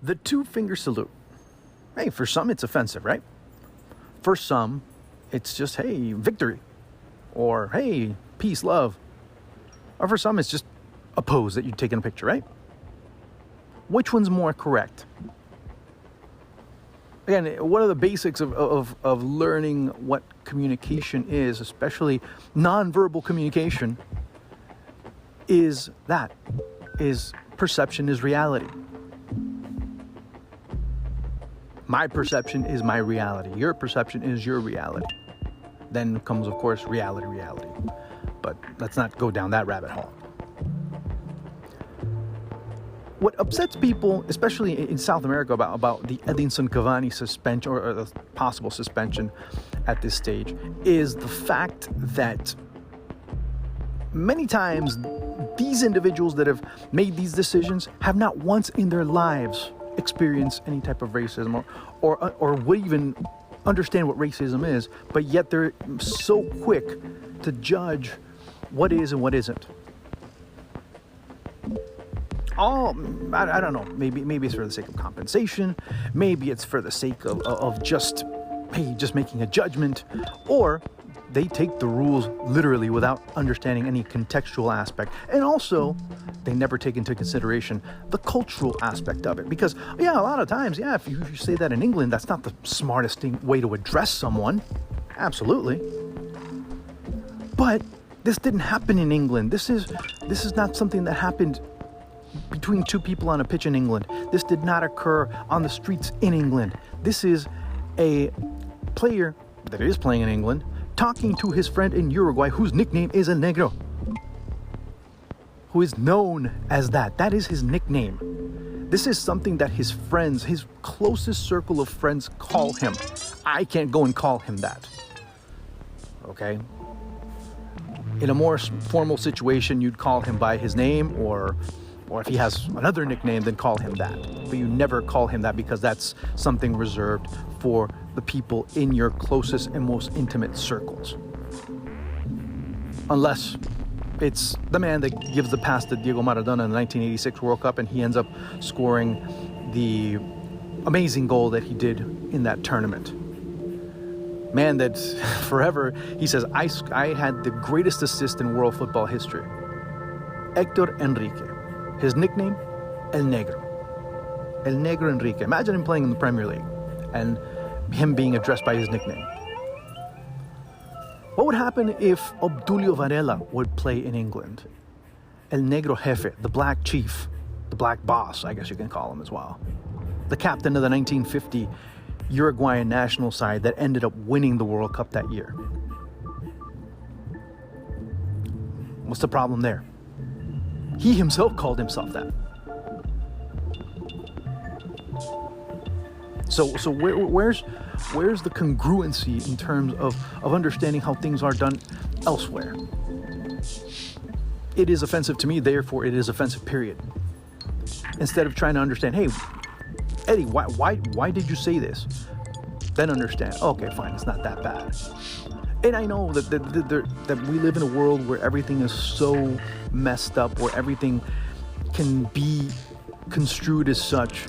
The two-finger salute. Hey, for some it's offensive, right? For some, it's just, hey, victory. Or, hey, peace, love. Or for some, it's just a pose that you take in a picture, right? Which one's more correct? Again, one of the basics of learning what communication is, especially nonverbal communication, is perception is reality. My perception is my reality. Your perception is your reality. Then comes, of course, reality. But let's not go down that rabbit hole. What upsets people, especially in South America, about the Edinson Cavani suspension or the possible suspension at this stage is the fact that many times these individuals that have made these decisions have not once in their lives experienced any type of racism or would even understand what racism is, but yet they're so quick to judge what is and what isn't. I don't know. Maybe it's for the sake of compensation. Maybe it's for the sake of just making a judgment, or they take the rules literally without understanding any contextual aspect. And also, they never take into consideration the cultural aspect of it. Because, a lot of times, if you say that in England, that's not the smartest way to address someone. Absolutely. But this didn't happen in England. This is not something that happened between two people on a pitch in England. This did not occur on the streets in England. This is a player that is playing in England talking to his friend in Uruguay whose nickname is El Negro, who is known as that. That is his nickname. This is something that his friends, his closest circle of friends, call him. I can't go and call him that. Okay? In a more formal situation, you'd call him by his name, or if he has another nickname, then call him that. But you never call him that because that's something reserved for the people in your closest and most intimate circles. Unless it's the man that gives the pass to Diego Maradona in the 1986 World Cup and he ends up scoring the amazing goal that he did in that tournament. Man that forever, he says, I had the greatest assist in world football history. Héctor Enrique. His nickname, El Negro. El Negro Enrique. Imagine him playing in the Premier League and him being addressed by his nickname. What would happen if Obdulio Varela would play in England? El Negro Jefe, the black chief, the black boss, I guess you can call him as well. The captain of the 1950 Uruguayan national side that ended up winning the World Cup that year. What's the problem there? He himself called himself that. So where's the congruency in terms of understanding how things are done elsewhere? It is offensive to me, therefore it is offensive, period. Instead of trying to understand, hey, Eddie, why did you say this? Then understand, okay, fine, it's not that bad. And I know that we live in a world where everything is so messed up, where everything can be construed as such,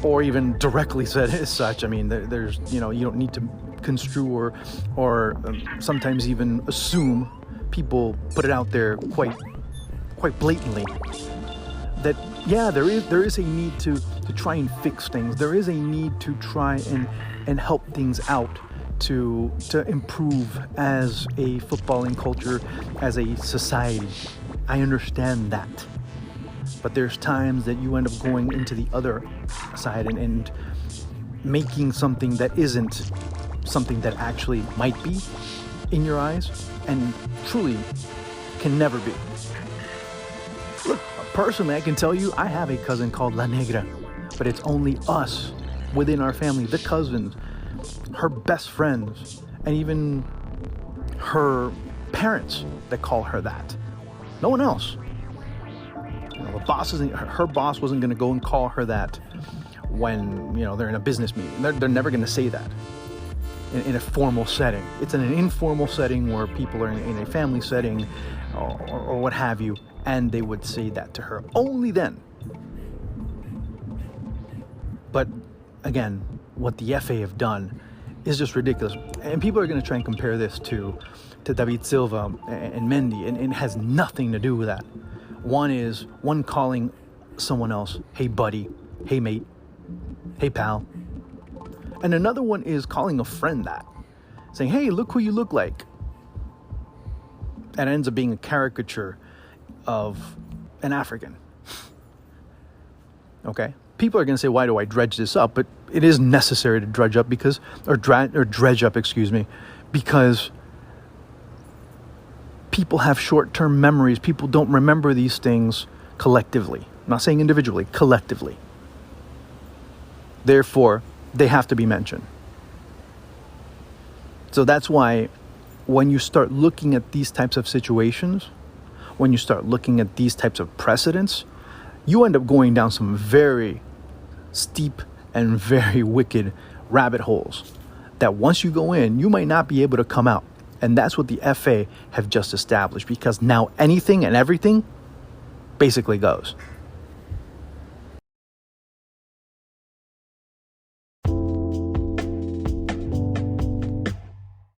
or even directly said as such. I mean, there's, you don't need to construe or sometimes even assume. People put it out there quite blatantly that, there is a need to try and fix things. There is a need to try and help things out. To improve as a footballing culture, as a society. I understand that. But there's times that you end up going into the other side and making something that isn't something that actually might be in your eyes and truly can never be. Look, personally, I can tell you I have a cousin called La Negra, but it's only us within our family, the cousins, her best friends, and even her parents that call her that. No one else. Her boss wasn't going to go and call her that when they're in a business meeting. They're never going to say that. in a formal setting. It's in an informal setting where people are in a family setting or what have you, and they would say that to her. Only then. But again, what the FA have done is just ridiculous. And people are going to try and compare this to David Silva and Mendy, and it has nothing to do with that. One calling someone else, hey buddy, hey mate, hey pal. And another one is calling a friend that, saying, hey, look who you look like. And it ends up being a caricature of an African. Okay? People are going to say, why do I dredge this up? But it is necessary to dredge up because people have short-term memories. People don't remember these things collectively. I'm not saying individually, collectively. Therefore, they have to be mentioned. So that's why when you start looking at these types of situations, when you start looking at these types of precedents, you end up going down some very steep and very wicked rabbit holes that once you go in, you might not be able to come out. And that's what the FA have just established, because now anything and everything basically goes.